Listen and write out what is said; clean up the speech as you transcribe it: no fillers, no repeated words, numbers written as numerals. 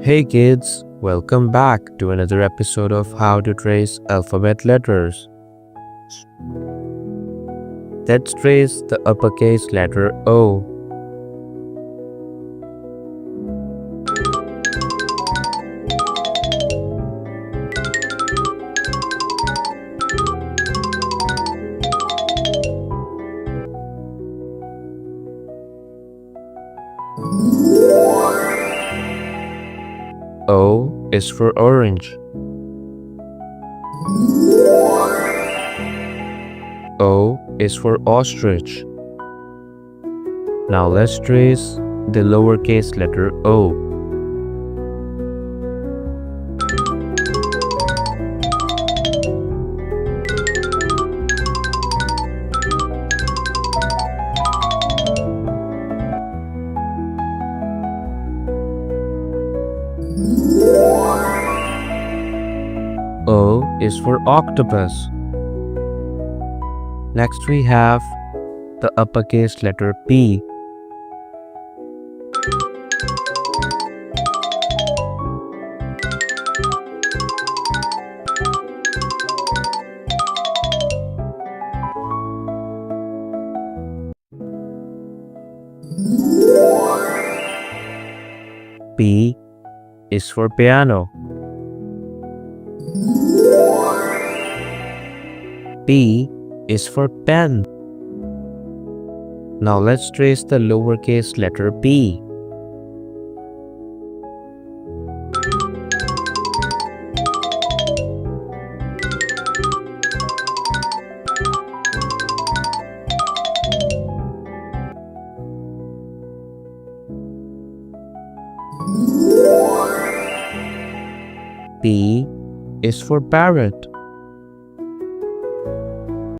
Hey kids, welcome back to another episode of How to Trace Alphabet Letters. Let's trace the uppercase letter O. O is for orange. O is for ostrich. Now let's trace the lowercase letter o. O is for octopus. Next we have the uppercase letter P. P is for piano. P is for pen. Now let's trace the lowercase letter p. P is for parrot.